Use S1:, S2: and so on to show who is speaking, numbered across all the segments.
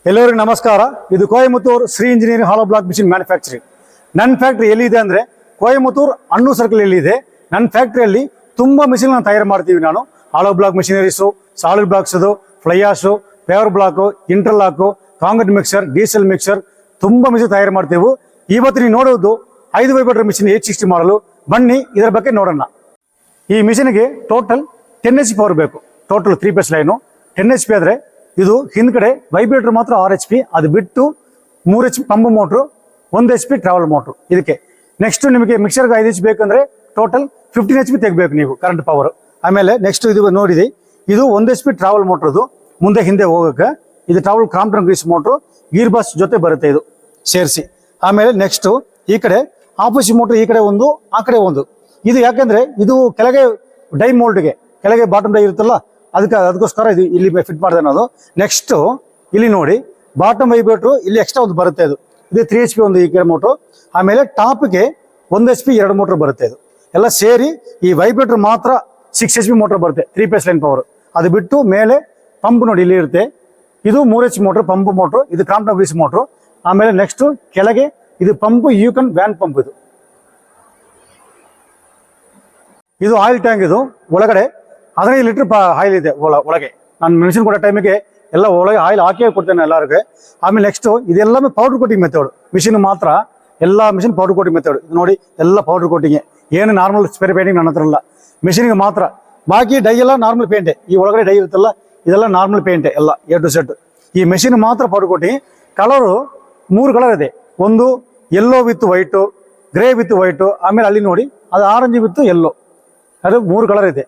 S1: ಎಲ್ಲರಿಗೂ ನಮಸ್ಕಾರ. ಇದು ಕೊಯಮತ್ತೂರು ಶ್ರೀ ಇಂಜಿನಿಯರಿಂಗ್ ಹಾಲೋ ಬ್ಲಾಕ್ ಮಿಷಿನ್ ಮ್ಯಾನುಫ್ಯಾಕ್ಚರಿಂಗ್. ನನ್ನ ಫ್ಯಾಕ್ಟ್ರಿ ಎಲ್ಲಿದೆ ಅಂದರೆ ಕೊಯಮತ್ತೂರು ಅಣ್ಣು ಸರ್ಕಲ್ ಎಲ್ಲಿದೆ. ನನ್ನ ಫ್ಯಾಕ್ಟ್ರಿಯಲ್ಲಿ ತುಂಬ ಮಿಷಿನ್ ತಯಾರು ಮಾಡ್ತೀವಿ. ನಾನು hollow block machineries, solid blocks, fly ash, paver block, interlock, concrete mixer, diesel mixer ತುಂಬ ಮಿಷಿನ್ ತಯಾರು ಮಾಡ್ತೀವಿ. ಇವತ್ತು ನೀವು ನೋಡೋದು 5 ವೈಬ್ರೇಟರ್ ಮಿಷಿನ್ 860 ಮಾಡಲು. ಬನ್ನಿ ಇದರ ಬಗ್ಗೆ ನೋಡೋಣ. ಈ ಮಿಷಿನ್ಗೆ ಟೋಟಲ್ 10 HP ಪವರ್ ಬೇಕು. ಟೋಟಲ್ 3 ಫೇಸ್ ಲೈನು 10 HP ಆದರೆ ಇದು ಹಿಂದ್ಗಡೆ ವೈಬ್ರೇಟರ್ ಮಾತ್ರ 6 HP, ಅದು ಬಿಟ್ಟು 3 HP pump motor, 1 HP travel motor. ಇದಕ್ಕೆ ನೆಕ್ಸ್ಟ್ ನಿಮಗೆ ಮಿಕ್ಸರ್ಗೆ 5 HP ಬೇಕಂದ್ರೆ ಟೋಟಲ್ 15 HP ತೆಗಬೇಕು ನೀವು ಕರೆಂಟ್ ಪವರ್. ಆಮೇಲೆ ನೆಕ್ಸ್ಟ್ ಇದು ನೋಡಿದೆ, ಇದು 1 HP ಟ್ರಾವೆಲ್ ಮೋಟ್ರದು, ಮುಂದೆ ಹಿಂದೆ ಹೋಗಕ್ಕೆ. ಇದು travel Crompton Greaves motor, gear box ಜೊತೆ ಬರುತ್ತೆ ಇದು ಸೇರಿಸಿ. ಆಮೇಲೆ ನೆಕ್ಸ್ಟ್ ಈ ಕಡೆ ಆಪೋಸಿಟ್ ಮೋಟ್ರ್, ಈ ಕಡೆ ಒಂದು ಆ ಕಡೆ ಒಂದು. ಇದು ಯಾಕಂದ್ರೆ ಇದು ಕೆಳಗೆ ಡೈ ಮೋಲ್ಡ್ಗೆ ಕೆಳಗೆ ಬಾಟಮ್ ಡೈ ಇರುತ್ತಲ್ಲ, ಅದಕ್ಕೋಸ್ಕರ ಇದು ಇಲ್ಲಿ ಫಿಟ್ ಮಾಡಿದೆ ಅನ್ನೋದು. ನೆಕ್ಸ್ಟ್ ಇಲ್ಲಿ ನೋಡಿ, ಬಾಟಮ್ ವೈಬ್ರೇಟ್ರು ಇಲ್ಲಿ ಎಕ್ಸ್ಟ್ರಾ ಒಂದು ಬರುತ್ತೆ. ಇದು 3 HP ಒಂದು ಈ ಕಡೆ ಮೋಟ್ರು. ಆಮೇಲೆ ಟಾಪ್ಗೆ 1 HP 2 ಮೋಟ್ರ್ ಬರುತ್ತೆ. ಇದು ಎಲ್ಲ ಸೇರಿ ಈ ವೈಬ್ರೇಟರ್ ಮಾತ್ರ 6 HP ಮೋಟ್ರ್ ಬರುತ್ತೆ, 3 ಫೇಸ್ ಲೈನ್ ಪವರ್. ಅದು ಬಿಟ್ಟು ಮೇಲೆ ಪಂಪ್ ನೋಡಿ ಇಲ್ಲಿ ಇರುತ್ತೆ, ಇದು 3 HP ಮೋಟ್ರ್ ಪಂಪ್ ಮೋಟ್ರು, ಇದು ಕ್ರಾಂಪ್ಟನ್ ಗ್ರೀಸ್ ಮೋಟ್ರು. ಆಮೇಲೆ ನೆಕ್ಸ್ಟ್ ಕೆಳಗೆ ಇದು ಪಂಪ್ ಯೂಕನ್ ವ್ಯಾನ್ ಪಂಪ್. ಇದು ಆಯಿಲ್ ಟ್ಯಾಂಕ್. ಇದು ಒಳಗಡೆ 15 ಲೀಟರ್ ಆಯಿಲ್ ಇದೆ ಒಳಗೆ. ನಾನು ಮೆಣಸಿನ ಕೊಡೋ ಟೈಮಿಗೆ ಎಲ್ಲ ಒಳಗೆ ಆಯಿಲ್ ಹಾಕಿ ಕೊಡ್ತೇನೆ ಎಲ್ಲರಿಗೆ. ಆಮೇಲೆ ನೆಕ್ಸ್ಟ್ ಇದೆಲ್ಲವೇ ಪೌಡರ್ ಕೋಟಿಂಗ್ ಮೆಥಡ್. ಮಿಷಿನ್ ಮಾತ್ರ ಎಲ್ಲ ಮಿಷಿನ್ ಪೌಡರ್ ಕೋಟಿಂಗ್ ಮೆಥಡ್. ಇದು ನೋಡಿ ಎಲ್ಲ ಪೌಡರ್ ಕೋಟಿಂಗ್, ಏನು ನಾರ್ಮಲ್ ಸ್ಪೇರ್ ಪೇಂಟಿಂಗ್ ನನ್ನ ಹತ್ರ ಇಲ್ಲ. ಮಿಷಿನ್ಗೆ ಮಾತ್ರ, ಬಾಕಿ ಡೈ ಎಲ್ಲ ನಾರ್ಮಲ್ ಪೇಂಟೆ. ಈ ಒಳಗಡೆ ಡೈ ಇರುತ್ತಲ್ಲ, ಇದೆಲ್ಲ ನಾರ್ಮಲ್ ಪೇಂಟೆ ಎಲ್ಲ A to Z. ಈ ಮೆಷಿನ್ ಮಾತ್ರ ಪೌಡರ್ ಕೋಟಿಂಗ್. ಕಲರು 3 ಕಲರ್ ಇದೆ. ಒಂದು yellow with white, grey with white, ಆಮೇಲೆ ಅಲ್ಲಿ ನೋಡಿ ಅದು ಆರೆಂಜ್ ವಿತ್ ಯೆಲ್ಲೋ. ಅದು 3 ಕಲರ್ ಇದೆ.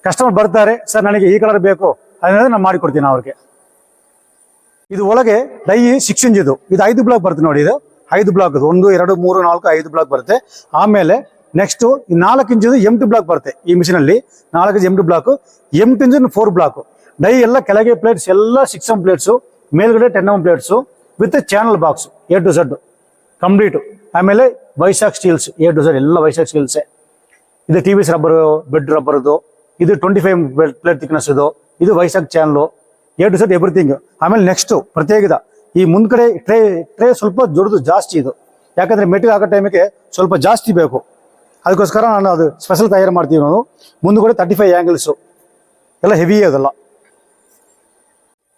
S1: ಕಸ್ಟಮರ್ ಬರ್ತಾರೆ, ಸರ್ ನನಗೆ ಈ ಕಲರ್ ಬೇಕು ಅನ್ನೋದು ನಾನು ಮಾಡಿಕೊಡ್ತೀನಿ ಅವ್ರಿಗೆ. ಇದು ಒಳಗೆ ಡೈ 6 ಇಂಚ್ ಇದು 5 ಬ್ಲಾಕ್ ಬರುತ್ತೆ ನೋಡಿ. ಇದು 5 ಬ್ಲಾಕ್, 1 2 3 4 5 ಬ್ಲಾಕ್ ಬರುತ್ತೆ. ಆಮೇಲೆ ನೆಕ್ಸ್ಟ್ 4 ಇಂಚದು ಎಂಟಿ ಬ್ಲಾಕ್ ಬರುತ್ತೆ ಈ ಮಿಷಿನಲ್ಲಿ. 4 ಎಂಟಿ ಬ್ಲಾಕ್, ಎಂಟಿ ಇಂಚ್ 4 ಬ್ಲಾಕ್. ಡೈ ಎಲ್ಲ ಕೆಳಗೆ ಪ್ಲೇಟ್ಸ್ ಎಲ್ಲ 6 mm ಪ್ಲೇಟ್ಸು, ಮೇಲ್ಗಡೆ 10 mm plates with channel box A to Z complete. ಆಮೇಲೆ Vizag steels A to Z ಎಲ್ಲ ವೈಶಾಖ್ ಸ್ಟೀಲ್ಸೇ. ಇದು TVS ರಬ್ಬರು, ಬೆಡ್ ರಬ್ಬರ್ದು. ಇದು 25 ಪ್ಲೇಟ್ ಥಿಕ್ನೆಸ್. ಇದು Vaishakh channel A to Z everything. ಆಮೇಲೆ ನೆಕ್ಸ್ಟ್ ಪ್ರತ್ಯೇಕದ ಈ ಮುಂದ್ಗಡೆ ಟ್ರೇ ಸ್ವಲ್ಪ ದೊಡ್ಡದು ಜಾಸ್ತಿ. ಇದು ಯಾಕಂದ್ರೆ ಮೆಟೀರಿಯಲ್ ಹಾಕೋ ಟೈಮಿಗೆ ಸ್ವಲ್ಪ ಜಾಸ್ತಿ ಬೇಕು, ಅದಕ್ಕೋಸ್ಕರ ನಾನು ಅದು ಸ್ಪೆಷಲ್ ತಯಾರು ಮಾಡ್ತೀವಿ ನಾವು. ಮುಂದ್ಗಡೆ 35 ಆ್ಯಂಗಲ್ಸು ಎಲ್ಲ ಹೆವಿ. ಅದೆಲ್ಲ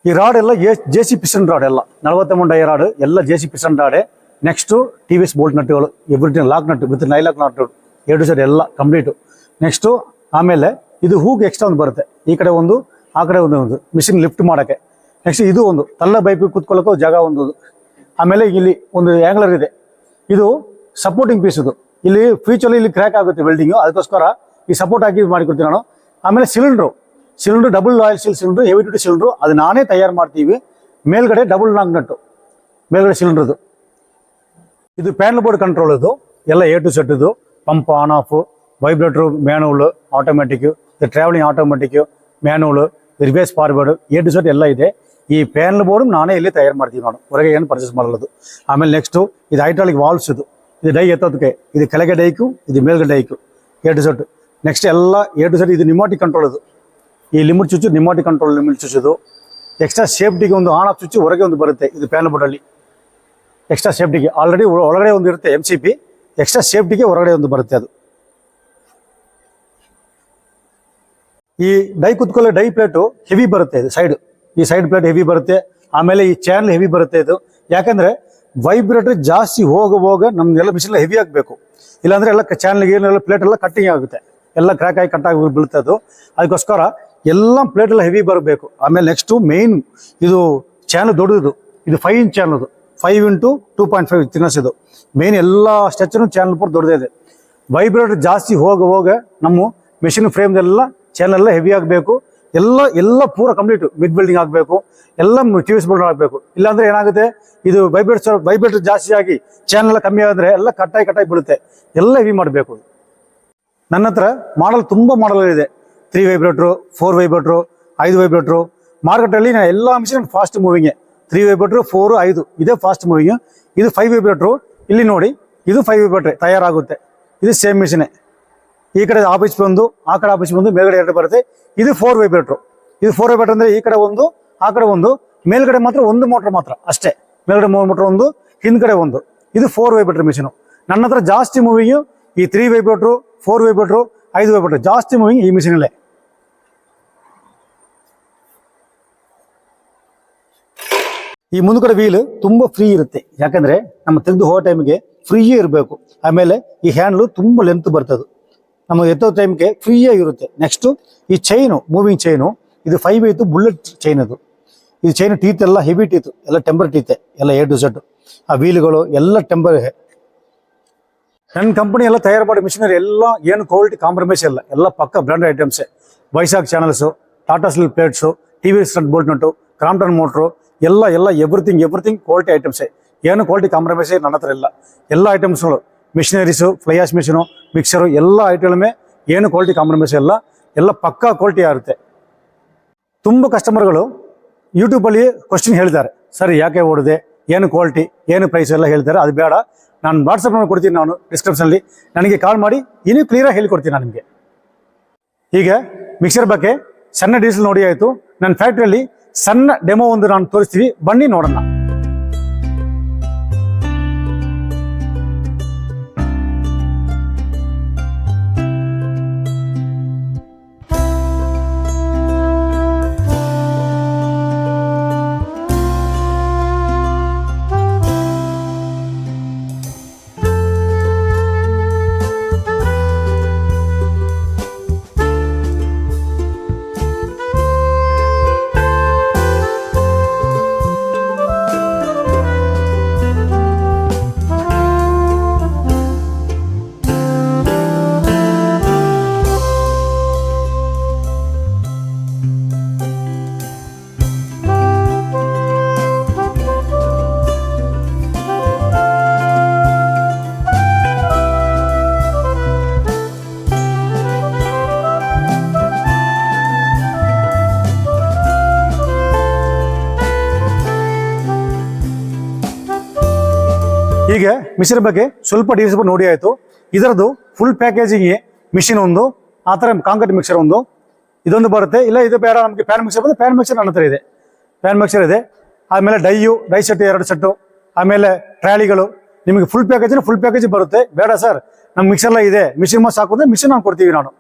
S1: ಈ ರಾಡ್ ಎಲ್ಲ JC ಪಿಸ್ಟನ್ ರಾಡ್, ಎಲ್ಲ 40 mm ಡೈ ರಾಡ್, ಎಲ್ಲ JC ಪಿಸ್ಟನ್ ರಾಡೆ. ನೆಕ್ಸ್ಟು TVS ಬೋಲ್ಟ್ ನಟ್ಟುಗಳು, everything lock nut with nylock nut A to Z ಎಲ್ಲ ಕಂಪ್ಲೀಟು. ನೆಕ್ಸ್ಟು ಆಮೇಲೆ ಇದು ಹೂಗೆ ಎಕ್ಸ್ಟ್ರಾ ಒಂದು ಬರುತ್ತೆ, ಈ ಕಡೆ ಒಂದು ಆ ಕಡೆ ಒಂದು ಮಿಷಿನ್ ಲಿಫ್ಟ್ ಮಾಡೋಕ್ಕೆ. ನೆಕ್ಸ್ಟ್ ಇದು ಒಂದು ತಲ್ಲ ಬೈಪಿ ಕೂತ್ಕೊಳ್ಳೋಕೆ ಜಾಗ ಒಂದು. ಆಮೇಲೆ ಇಲ್ಲಿ ಒಂದು ಆ್ಯಂಗ್ಲರ್ ಇದೆ, ಇದು ಸಪೋರ್ಟಿಂಗ್ ಪೀಸ್. ಇದು ಇಲ್ಲಿ ಫ್ಯೂಚರಲ್ಲಿ ಇಲ್ಲಿ ಕ್ರ್ಯಾಕ್ ಆಗುತ್ತೆ ವೆಲ್ಡಿಂಗು, ಅದಕ್ಕೋಸ್ಕರ ಈ ಸಪೋರ್ಟ್ ಹಾಕಿ ಮಾಡಿಕೊಡ್ತೀನಿ ನಾನು. ಆಮೇಲೆ cylinder double oil cylinder, heavy duty cylinder, ಅದು ನಾನೇ ತಯಾರು ಮಾಡ್ತೀವಿ. ಮೇಲ್ಗಡೆ ಡಬಲ್ ನಾಕ್ ನಟ್ಟು ಮೇಲ್ಗಡೆ ಸಿಲಿಂಡ್ರದು. ಇದು ಪ್ಯಾನಲ್ ಬೋರ್ಡ್ ಕಂಟ್ರೋಲ್. ಇದು ಎಲ್ಲ A to Z. ಇದು pump on off, vibrator, manual, automatic, travelling automatic, manual, reverse forward A to Z ಎಲ್ಲ ಇದೆ. ಈ ಪ್ಯಾನಲ್ ಬೋರ್ಡ್ ನಾನೇ ಇಲ್ಲಿ ತಯಾರು ಮಾಡ್ತೀವಿ ನಾನು, ಹೊರಗೆ ಏನು ಪರ್ಚೇಸ್ ಮಾಡಲ್ಲದು. ಆಮೇಲೆ ನೆಕ್ಸ್ಟು ಇದು ಹೈಡ್ರಾಲಿಕ್ ವಾಲ್ವ್ಸ್. ಇದು ಡೈ ಎತ್ತೋದಕ್ಕೆ, ಇದು ಕೆಳಗೆ ಡೈಕು, ಇದು ಮೇಲ್ಗಡೆ ಡೈಕು A to Z. ನೆಕ್ಸ್ಟ್ ಎಲ್ಲ A to Z. ಇದು ನಿಮೋಟಿಕ್ ಕಂಟ್ರೋಲ್. ಇದು ಈ limit switch pneumatic control limit switch. ಇದು ಎಕ್ಸ್ಟ್ರಾ ಸೇಫ್ಟಿಗೆ ಒಂದು ಆನ್ ಆಫ್ ಸ್ವಿಚ್ ಹೊರಗೆ ಒಂದು ಬರುತ್ತೆ ಇದು ಪ್ಯಾನಲ್ ಬೋರ್ಡಲ್ಲಿ. ಎಕ್ಸ್ಟ್ರಾ ಸೇಫ್ಟಿಗೆ ಆಲ್ರೆಡಿ ಒಳಗಡೆ ಒಂದು ಇರುತ್ತೆ MCP, ಎಕ್ಸ್ಟ್ರಾ ಸೇಫ್ಟಿಗೆ ಹೊರಗಡೆ ಒಂದು ಬರುತ್ತೆ ಅದು. ಈ ಡೈ ಕುತ್ಕೊಳ್ಳೋ ಡೈ ಪ್ಲೇಟು ಹೆವಿ ಬರುತ್ತೆ. ಇದು ಸೈಡ್, ಈ ಸೈಡ್ ಪ್ಲೇಟ್ ಹೆವಿ ಬರುತ್ತೆ. ಆಮೇಲೆ ಈ ಚಾನಲ್ ಹೆವಿ ಬರುತ್ತೆ. ಇದು ಯಾಕಂದ್ರೆ ವೈಬ್ರೇಟರ್ ಜಾಸ್ತಿ ಹೋಗ ನಮ್ಗೆಲ್ಲ ಮಿಷಿನ್ ಹೆವಿ ಆಗಬೇಕು, ಇಲ್ಲಾಂದ್ರೆ ಎಲ್ಲ ಚಾನಲ್ಗೆ ಏನೆಲ್ಲ ಪ್ಲೇಟ್ ಎಲ್ಲ ಕಟ್ಟಿಂಗ್ ಆಗುತ್ತೆ, ಎಲ್ಲ ಕ್ರ್ಯಾಕ್ ಆಗಿ ಕಟ್ಟಾಗಿ ಬೀಳುತ್ತೆ ಅದು. ಅದಕ್ಕೋಸ್ಕರ ಎಲ್ಲ ಪ್ಲೇಟ್ ಎಲ್ಲ ಹೆವಿ ಬರಬೇಕು. ಆಮೇಲೆ ನೆಕ್ಸ್ಟು ಮೇನ್ ಇದು ಚಾನಲ್ ದೊಡ್ಡದು, ಇದು 5 ಇಂಚ್ ಚಾನಲ್. 5 into 2.5 thickness. ಇದು ಮೇನ್ ಎಲ್ಲ ಸ್ಟ್ರಕ್ಚರು ಚಾನಲ್ ಪೂರ ದೊಡ್ಡದೇ ಇದೆ. ವೈಬ್ರೇಟರ್ ಜಾಸ್ತಿ ಹೋಗ ನಮ್ಮ ಮೆಷಿನ್ ಫ್ರೇಮ್ದೆಲ್ಲ ಚಾನಲ್ ಎಲ್ಲ ಹೆವಿ ಆಗಬೇಕು. ಎಲ್ಲ ಪೂರ ಕಂಪ್ಲೀಟ್ ಮಿಡ್ ಬಿಲ್ಡಿಂಗ್ ಆಗಬೇಕು, ಎಲ್ಲ TVS ಬೋರ್ಡ್ ಆಗಬೇಕು. ಇಲ್ಲಾಂದ್ರೆ ಏನಾಗುತ್ತೆ, ಇದು ವೈಬ್ರೇಟರ್ ಜಾಸ್ತಿ ಆಗಿ ಚಾನಲ್ ಎಲ್ಲ ಕಮ್ಮಿ ಆದರೆ ಎಲ್ಲ ಕಟ್ಟಾಗಿ ಬೀಳುತ್ತೆ. ಎಲ್ಲ ಹೆವಿ ಮಾಡಬೇಕು. ನನ್ನ ಹತ್ರ ಮಾಡಲ್ ತುಂಬ ಮಾಡಲ್ ಇದೆ. 3 ವೈಬ್ರೇಟ್ರು, 4 ವೈಬ್ರೇಟ್ರು, 5 ವೈಬ್ರೇಟ್ರು. ಮಾರ್ಕೆಟಲ್ಲಿ ನಾನು ಎಲ್ಲ ಮಿಷಿನ್ ಫಾಸ್ಟ್ ಮೂವಿಂಗೇ. 3 ವೈಬ್ರೇಟ್ರು, 4, 5 ಇದೇ ಫಾಸ್ಟ್ ಮೂವಿಂಗ್. ಇದು 5 ವೈಬ್ರೇಟ್ರು, ಇಲ್ಲಿ ನೋಡಿ ಇದು 5 ವೈಬ್ರೇಟ್ರೆ ತಯಾರಾಗುತ್ತೆ. ಇದು ಸೇಮ್ ಮಿಷಿನೇ. ಈ ಕಡೆ ಆಫೀಸ್ ಬಂದು ಆ ಕಡೆ ಆಫೀಸ್ ಬಂದು ಮೇಲ್ಗಡೆ 2 ಬರುತ್ತೆ. ಇದು 4 ವೈಬ್ರೇಟ್ರು. ಇದು 4 ವೈಬ್ರೇಟರ್ ಅಂದರೆ ಈ ಕಡೆ ಒಂದು ಆ ಕಡೆ ಒಂದು ಮೇಲ್ಗಡೆ ಮಾತ್ರ ಒಂದು ಮೋಟರ್ ಮಾತ್ರ ಅಷ್ಟೇ, ಮೇಲ್ಗಡೆ 3 ಮೋಟರ್ ಒಂದು, ಹಿಂದ್ಗಡೆ ಒಂದು. ಇದು 4 ವೈಬ್ರೇಟರ್ ಮಿಷಿನು. ನನ್ನ ಹತ್ರ ಜಾಸ್ತಿ ಮೂವಿಂಗು ಈ 3 ವೈಬ್ರೇಟ್ರು, 4 ವೈಬ್ರೇಟ್ರು, 5 ವೈಬ್ರೇಟರ್ ಜಾಸ್ತಿ ಮೂವಿಂಗ್ ಈ ಮಿಷಿನಲ್ಲೇ. ಈ ಮುಂದ್ಗಡೆ ವೀಲ್ ತುಂಬ ಫ್ರೀ ಇರುತ್ತೆ, ಯಾಕಂದ್ರೆ ನಮ್ಮ ತೆಗೆದು ಹೋಗೋ ಟೈಮಿಗೆ ಫ್ರೀಯೇ ಇರಬೇಕು. ಆಮೇಲೆ ಈ ಹ್ಯಾಂಡ್ಲು ತುಂಬ ಲೆಂತ್ ಬರ್ತದೆ, ನಮಗೆ ಎತ್ತೋ ಟೈಮ್ಗೆ ಫ್ರೀಯಾಗಿ ಇರುತ್ತೆ. ನೆಕ್ಸ್ಟು ಈ ಚೈನು, ಮೂವಿಂಗ್ ಚೈನು, ಇದು 5 ಬುಲೆಟ್ ಚೈನ್. ಇದು ಚೈನ್ ಟೀತ್ ಎಲ್ಲ ಹೆವಿ ಟೀತ್, ಎಲ್ಲ ಟೆಂಪರ್ ಟೀತೆ, ಎಲ್ಲ A to Z. ಆ ವೀಲ್ಗಳು ಎಲ್ಲ ಟೆಂಪರ್. ನನ್ನ ಕಂಪನಿ ಎಲ್ಲ ತಯಾರು ಮಾಡೋ ಮಿಷಿನರಿ ಎಲ್ಲ ಏನು ಕ್ವಾಲಿಟಿ ಕಾಂಪ್ರಮೈಸ್ ಇಲ್ಲ, ಎಲ್ಲ ಪಕ್ಕ ಬ್ರ್ಯಾಂಡೆಡ್ ಐಟಮ್ಸೇ. Vizag channels, Tata steel plates, TV stud bolt nut, Crompton motor, ಎಲ್ಲ ಎವ್ರಿಥಿಂಗ್ ಕ್ವಾಲಿಟಿ ಐಟಮ್ಸೇ. ಏನು ಕ್ವಾಲಿಟಿ ಕಾಂಪ್ರಮೈಸೇ ನನ್ನ ಹತ್ರ ಇಲ್ಲ. ಎಲ್ಲ ಐಟಮ್ಸ್ಗಳು, ಮಿಷಿನರೀಸು, ಫ್ಲೈಯಾಶ್ ಮಿಷಿನು, ಮಿಕ್ಸರು, ಎಲ್ಲ ಐಟಮ್ೇ ಏನು ಕ್ವಾಲಿಟಿ ಕಾಂಪ್ರಮೈಸ್ ಇಲ್ಲ, ಎಲ್ಲ ಪಕ್ಕಾ ಕ್ವಾಲಿಟಿ ಆಗುತ್ತೆ. ತುಂಬ ಕಸ್ಟಮರ್ಗಳು ಯೂಟ್ಯೂಬಲ್ಲಿ ಕ್ವಶನ್ ಹೇಳಿದ್ದಾರೆ, ಸರ್ ಯಾಕೆ ಓಡಿದೆ, ಏನು ಕ್ವಾಲಿಟಿ, ಏನು ಪ್ರೈಸ್ ಎಲ್ಲ ಹೇಳ್ತಾರೆ. ಅದು ಬೇಡ, ನಾನು ವಾಟ್ಸಪ್ ನಂಬರ್ ಕೊಡ್ತೀನಿ, ನಾನು ಡಿಸ್ಕ್ರಿಪ್ಷನಲ್ಲಿ ನನಗೆ ಕಾಲ್ ಮಾಡಿ ಇನ್ನೂ ಕ್ಲಿಯರಾಗಿ ಹೇಳಿಕೊಡ್ತೀನಿ ನಾನು ನಿಮಗೆ. ಈಗ ಮಿಕ್ಸರ್ ಬಗ್ಗೆ ಸಣ್ಣ ಡೀಸೆಲ್ ನೋಡಿ ಆಯಿತು. ನನ್ನ ಫ್ಯಾಕ್ಟ್ರಿಯಲ್ಲಿ ಸಣ್ಣ ಡೆಮೋ ಒಂದು ನಾನು ತೋರಿಸ್ತೀವಿ, ಬನ್ನಿ ನೋಡೋಣ. ಈಗ ಮಿಷಿನ್ ಬಗ್ಗೆ ಸ್ವಲ್ಪ ಡೀಟೇಲ್ಸ್ ನೋಡಿ ಆಯಿತು. ಇದರದ್ದು ಫುಲ್ ಪ್ಯಾಕೇಜಿಂಗ್ ಮಿಷಿನ್ ಒಂದು, ಆ ಥರ ಕಾಂಕ್ರೀಟ್ ಮಿಕ್ಸರ್ ಒಂದು, ಇದೊಂದು ಬರುತ್ತೆ. ಇಲ್ಲ ಇದು ಬೇಡ ನಮಗೆ ಪ್ಯಾನ್ ಮಿಕ್ಸರ್ ಬಂದರೆ ಪ್ಯಾನ್ ಮಿಕ್ಸರ್ ನನ್ನ ಹತ್ರ ಇದೆ, ಪ್ಯಾನ್ ಮಿಕ್ಸರ್ ಇದೆ. ಆಮೇಲೆ ಡೈ ಸೆಟ್ಟು 2 ಸೆಟ್ಟು, ಆಮೇಲೆ ಟ್ರಾಲಿಗಳು, ನಿಮಗೆ ಫುಲ್ ಪ್ಯಾಕೇಜ್ ಬರುತ್ತೆ. ಬೇಡ ಸರ್ ನಮ್ಮ ಮಿಕ್ಸರ್ಲ್ಲ ಇದೆ, ಮಿಷಿನ್ ಸಾಕು ಅಂದರೆ ಮಿಷಿನ್ ನಾವು ಕೊಡ್ತೀವಿ ನಾನು.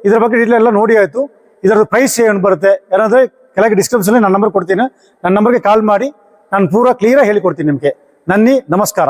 S1: ಇದರ ಬಗ್ಗೆ ಡೀಟೇಲ್ ಎಲ್ಲ ನೋಡಿ ಆಯಿತು. ಇದರದ್ದು ಪ್ರೈಸ್ ಏನು ಬರುತ್ತೆ ಏನಾದರೆ ಕೆಳಗೆ ಡಿಸ್ಕ್ರಿಪ್ಷನಲ್ಲಿ ನನ್ನ ನಂಬರ್ ಕೊಡ್ತೀನಿ, ನನ್ನ ನಂಬರ್ಗೆ ಕಾಲ್ ಮಾಡಿ ನಾನು ಪೂರಾ ಕ್ಲಿಯರಾಗಿ ಹೇಳಿಕೊಡ್ತೀನಿ ನಿಮಗೆ. ನನ್ನಿ ನಮಸ್ಕಾರ.